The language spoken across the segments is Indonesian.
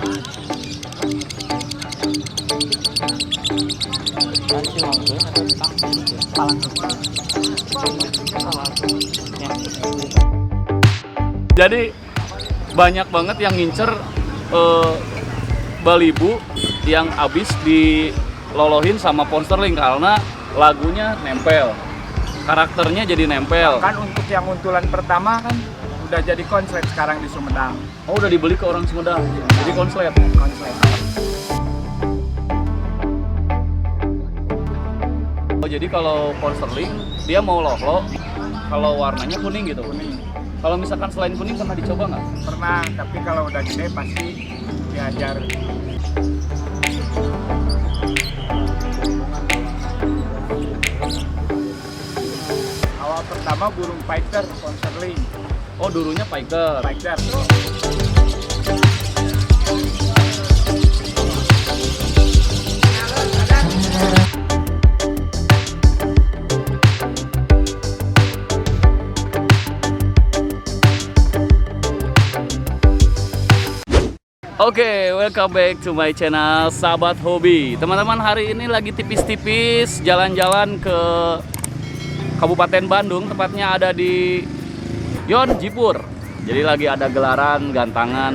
Jadi banyak banget yang ngincer Balibu yang abis dilolohin sama Ponsterling karena lagunya nempel, karakternya jadi nempel. Kan untuk yang untulan pertama kan udah jadi konslet sekarang di Sumedang. Oh, udah dibeli ke orang Sumedang, jadi konslet. Oh, jadi kalau Ponsterling dia mau lohlo, kalau warnanya kuning gitu. Kuning. Kalau misalkan selain kuning pernah dicoba nggak? Pernah, tapi kalau udah gede pasti diajar. Awal pertama burung fighter Ponsterling. Oh, dulunya Piker. Fighter. Oke, welcome back to my channel Sahabat Hobi. Teman-teman, hari ini lagi tipis-tipis jalan-jalan ke Kabupaten Bandung, tepatnya ada di Yon Jipur. Jadi lagi ada gelaran gantangan.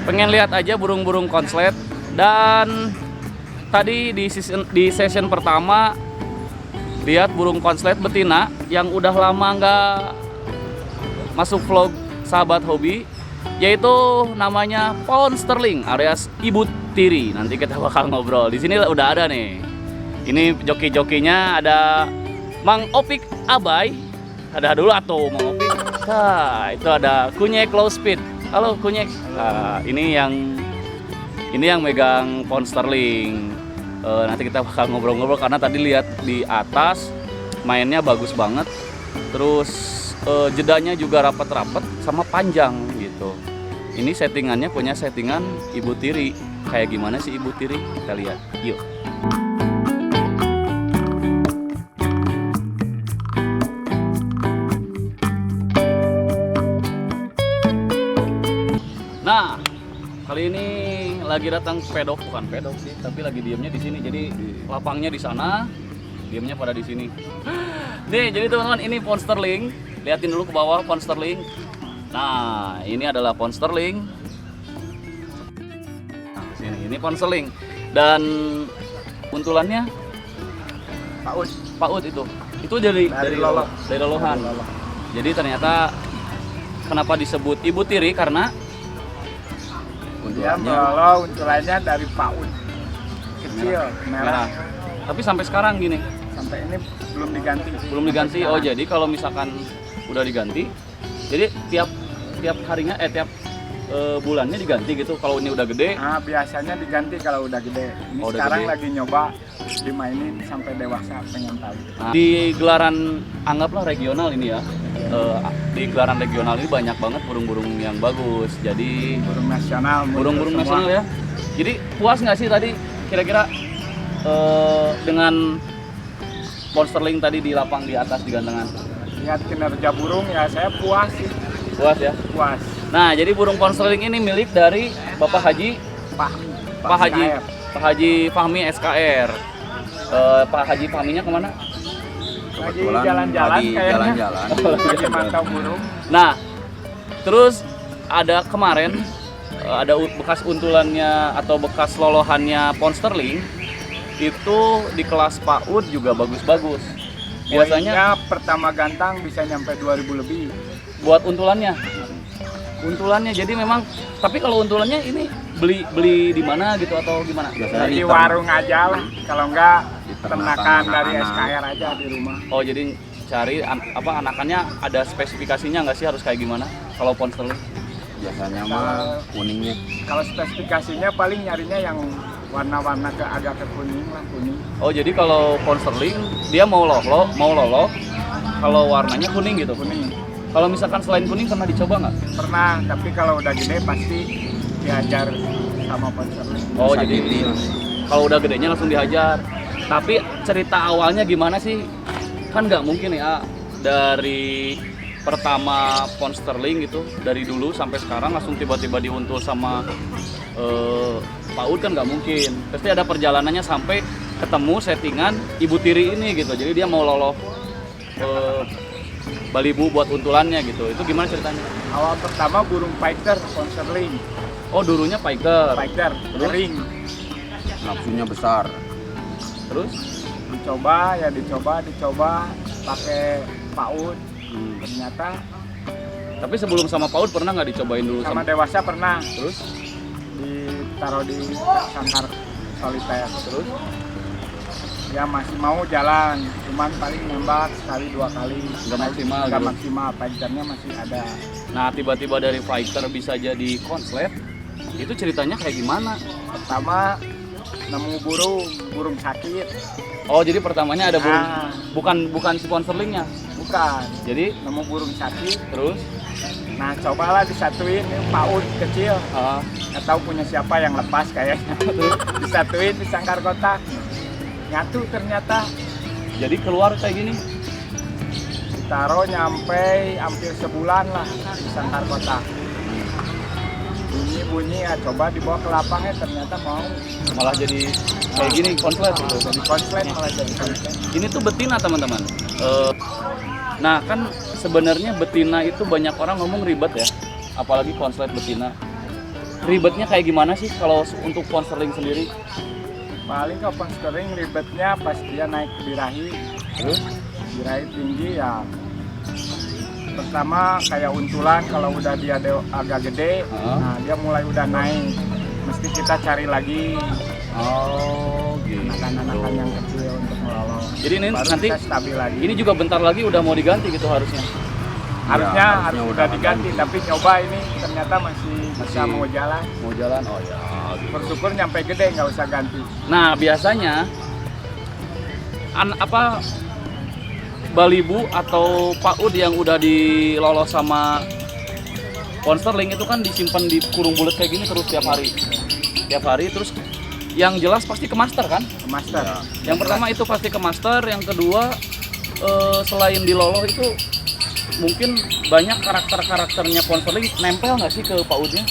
Pengen lihat aja burung-burung konslet. Dan tadi di session pertama lihat burung konslet betina yang udah lama nggak masuk vlog Sahabat Hobi, yaitu namanya Ponsterling alias Ibu Tiri. Nanti kita bakal ngobrol. Di sini udah ada nih. Ini joki-jokinya ada Mang Opik Abai. Ada dulu atau Mang Opik. Nah, itu ada Kunyek Low Speed. Halo Kunyek. Nah, ini yang megang Ponsterling. Nanti kita bakal ngobrol-ngobrol karena tadi lihat di atas mainnya bagus banget. Terus jedanya juga rapet-rapet sama panjang gitu. Ini settingannya punya settingan Ibu Tiri. Kayak gimana sih Ibu Tiri? Kita lihat. Yuk. Nah, kali ini lagi datang pedok, bukan pedok sih, tapi lagi diemnya di sini. Jadi lapangnya di sana, diemnya pada di sini. Nih, jadi teman-teman, ini Ponsterling. Liatin dulu ke bawah Ponsterling. Nah, ini adalah Ponsterling. Sini, ini Ponsterling. Dan untulannya PAUD itu. Itu dari lolohan. Jadi ternyata kenapa disebut Ibu Tiri karena Dia melolo untulannya dari PAUD kecil, merah. Tapi sampai sekarang gini. Sampai ini belum diganti. Belum diganti. Oh, jadi kalau misalkan udah diganti, jadi tiap harinya tiap bulannya diganti gitu kalau ini udah gede. Nah, biasanya diganti kalau udah gede. Ini Oh, udah sekarang gede. lagi nyoba dimainin sampai dewasa, pengen tahu. Nah, di gelaran anggaplah regional ini ya. Di gelaran regional ini banyak banget burung-burung yang bagus. Jadi Burung nasional, burung-burung semua. nasional ya. Jadi puas nggak sih tadi kira-kira dengan Ponsterling tadi di lapang di atas di gantangan? Lihat kinerja burung ya, saya puas sih. Puas ya. Puas. Nah, jadi burung Ponsterling ini milik dari Bapak Haji Pak Haji Fahmi SKR. Pak Haji Fahminya kemana? Lagi jalan-jalan kayaknya. Lagi mantau burung. Nah, terus ada kemarin ada bekas untulannya atau bekas lolohannya Ponsterling itu di kelas PAUD juga bagus-bagus. Biasanya pertama gantang bisa nyampe 2000 lebih. buat untulannya. Jadi memang, tapi kalau untulannya ini beli di mana gitu atau gimana? Di warung aja lah, kalau enggak ternakan dari SKR aja di rumah. Oh, jadi cari anakannya ada spesifikasinya nggak sih harus kayak gimana kalau Ponsterling? Biasanya mah kuningnya. Kalau spesifikasinya paling nyarinya yang warna-warna agak ke kuning lah, kuning. Oh, jadi kalau Ponsterling dia mau lolo, kalau warnanya kuning gitu. Kuning. Kalau misalkan selain kuning pernah dicoba nggak? Pernah, tapi kalau udah gede pasti diajar sama Ponsterling. Oh, jadi kalau udah gedenya langsung dihajar. Tapi cerita awalnya gimana sih? Kan nggak mungkin ya dari pertama Ponsterling gitu, dari dulu sampai sekarang langsung tiba-tiba diuntul sama PAUD kan nggak mungkin. Pasti ada perjalanannya sampai ketemu settingan ibu tiri ini gitu. Jadi dia mau loloh balibu buat untulannya gitu. Itu gimana ceritanya? Awal pertama burung fighter konserling, Oh, dulunya Piker. fighter kering. Nafsunya besar. Terus? Dicoba pakai PAUD. Ternyata Tapi sebelum sama PAUD pernah nggak dicobain dulu sama dewasa pernah Terus? ditaruh di sangkar soliter. Terus? Ya masih mau jalan, cuman paling nembak sekali 2 kali. Nggak maksimal Nggak gitu? maksimal, fighternya masih ada. Nah, tiba-tiba dari fighter bisa jadi konslet. Itu ceritanya kayak gimana? Pertama nemu burung sakit. Oh, jadi pertamanya ada burung. Ah. Bukan si sponsorlingnya. Bukan, Jadi nemu burung sakit. terus Nah cobalah disatuin, ini PAUD kecil. Nggak tahu punya siapa yang lepas kayaknya. Disatuin di sangkar kotak. Nyatu ternyata. jadi keluar kayak gini. Ditaruh nyampe hampir sebulan lah di sangkar kotak. Bunyi ya coba dibawa ke lapangnya ternyata mau. Malah jadi kayak gini konslet gitu. Jadi konslet malah jadi konslet. Ini tuh betina, teman-teman. Nah, kan sebenarnya betina itu banyak orang ngomong ribet ya. Apalagi konslet betina. Ribetnya kayak gimana sih kalau untuk konseling sendiri? Paling ke sponsoring ribetnya pas dia naik birahi. Terus? Birahi tinggi ya. Pertama kayak untulan kalau udah dia agak gede, nah dia mulai udah naik. Mesti kita cari lagi Oh, gitu. anakan-anakan yang kecil untuk melolong. Jadi ini Baru nanti kita stabil lagi. ini juga bentar lagi udah mau diganti gitu harusnya. harusnya harusnya udah udah diganti, tapi nyoba ini ternyata masih bisa Masih. mau jalan. Mau jalan? Oh ya. Gitu. Bersyukur nyampe gede nggak usah ganti. Nah, biasanya balibu atau PAUD yang udah dilolos sama Ponsterling itu kan disimpan di kurung bulat kayak gini terus tiap hari. Tiap hari terus yang jelas pasti ke master kan? Ke master. Yang pertama itu pasti ke master, yang kedua selain diloloh itu mungkin banyak karakternya Ponsterling nempel nggak sih ke PAUD-nya?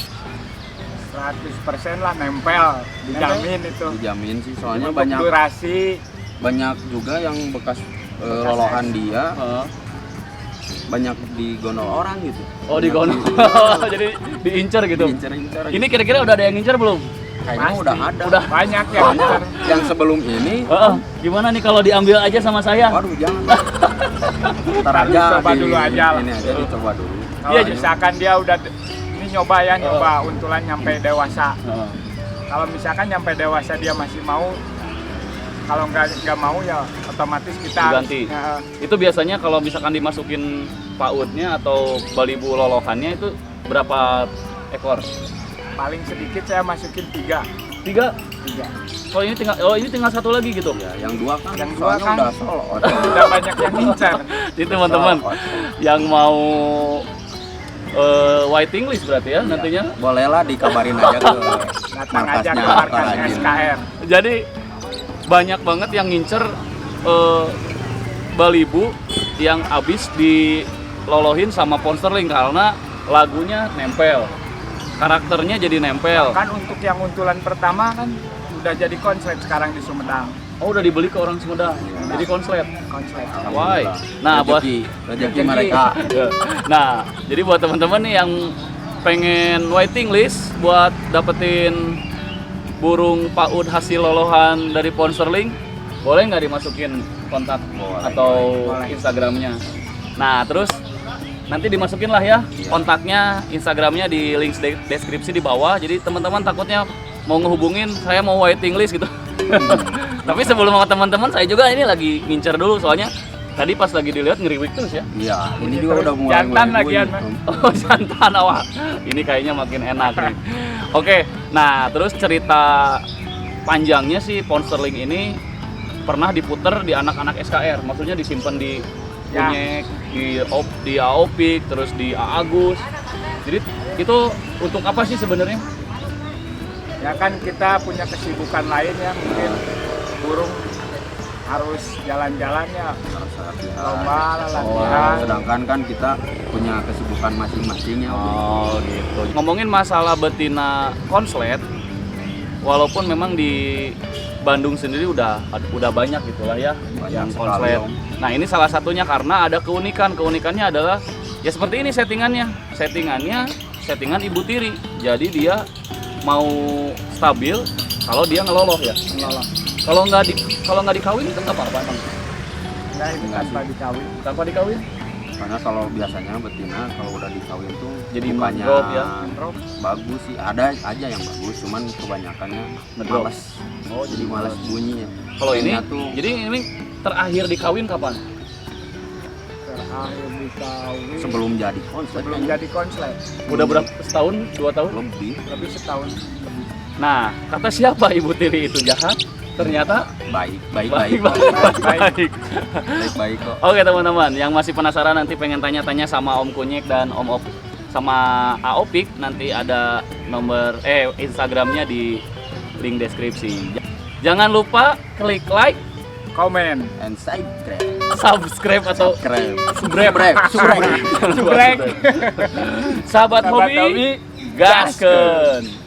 100% lah nempel, dijamin itu. Dijamin sih, soalnya Untuk durasi banyak juga yang bekas lolohan dia Heeh. banyak digondol orang gitu. Oh, digondol. Jadi diincer gitu. Diincer-incer. Ini kira-kira udah ada yang ngincer belum? kayaknya pasti. udah ada. Udah. banyak yang Soalnya ngincer. yang sebelum ini, Gimana nih kalau diambil aja sama saya? waduh jangan. Ntar aja Coba dulu aja lah. Ini aja dicoba dulu. Kalau Iya, misalkan dia udah ini nyoba ya, nyoba untulan nyampe dewasa. Heeh. Kalau misalkan nyampe dewasa dia masih mau, kalau nggak mau ya otomatis kita Diganti. Itu biasanya kalau misalkan dimasukin PAUD-nya atau balibu lolohannya itu berapa ekor? paling sedikit saya masukin 3. 3. Oh, ini tinggal satu lagi gitu. Ya, yang dua kan, Yang dua soalnya kan. udah solo. Udah banyak yang ngincer. Jadi teman-teman yang mau white English berarti ya nantinya. Bolehlah dikabarin aja ke Datang aja ke markasnya markas Perajin. SKR. Jadi banyak banget yang ngincer balibu yang abis dilolohin sama Ponsterling karena lagunya nempel, karakternya jadi nempel. Kan untuk yang untulan pertama kan udah jadi konslet sekarang di Sumedang. Oh, udah dibeli ke orang Sumedang, jadi konslet. Konslet. Why? Nah, buat rezeki mereka. Nah, jadi buat teman-teman nih yang pengen waiting list buat dapetin burung PAUD hasil lolohan dari Ponsterling, boleh nggak dimasukin kontak atau boleh. Instagramnya? Nah, terus nanti dimasukin lah ya kontaknya, Instagramnya di link deskripsi di bawah. Jadi teman-teman takutnya mau ngehubungin saya mau waiting list gitu. Tapi sebelum sama teman-teman saya juga ini lagi ngincer dulu soalnya tadi pas lagi dilihat ngeriwik terus ya. Iya, ini juga udah mulai Jantan mulai lagian, bunyi. Oh, jantan awak. Ini kayaknya makin enak nih. Oke, nah terus cerita panjangnya sih Ponsterling ini pernah diputer di anak-anak SKR. Maksudnya disimpan di Ya. Unyek, di Aopik, terus di Agus. Jadi itu untuk apa sih sebenarnya? Ya kan kita punya kesibukan lain ya, mungkin burung harus jalan-jalan ya, Harus latihan. lomba lah, Oh. latihan. Sedangkan kan kita punya kesibukan masing-masing ya. Oh gitu. Ngomongin masalah betina konslet, walaupun memang di Bandung sendiri udah banyak gitulah ya Banyak yang sekali, konslet. Om. Nah ini salah satunya karena ada keunikannya adalah ya seperti ini settingan ibu tiri. Jadi dia mau stabil kalau dia ngeloloh ya. Ngeloloh. Kalau nggak dikawin itu nggak apa-apa Bang. Nah, itu Enggak tanpa sih. dikawin. Tanpa dikawin Karena kalau biasanya betina kalau udah dikawin tuh Jadi bukannya ngedrop ya? Ngedrop. bagus sih, ada aja yang bagus, cuman kebanyakannya Ngedrop. males. Oh, Jadi males bunyinya. Kalau ini, Bunyinya tuh jadi ini terakhir dikawin kapan? Terakhir dikawin. sebelum jadi konslet Sebelum kan? jadi konslet. Udah berapa setahun, 2 tahun? lebih Lebih setahun lebih. Nah, kata siapa ibu tiri itu jahat? Ternyata baik baik baik, kok. baik. baik kok. Oke teman-teman, yang masih penasaran nanti pengen tanya-tanya sama Om Kunyek dan Om Op sama Aopik, nanti ada nomor Instagramnya di link deskripsi. Jangan lupa klik like, Komen. And subscribe atau subscribe. subscribe. Subrek. Sahabat Sahabat hobi, hobi, gaskeun.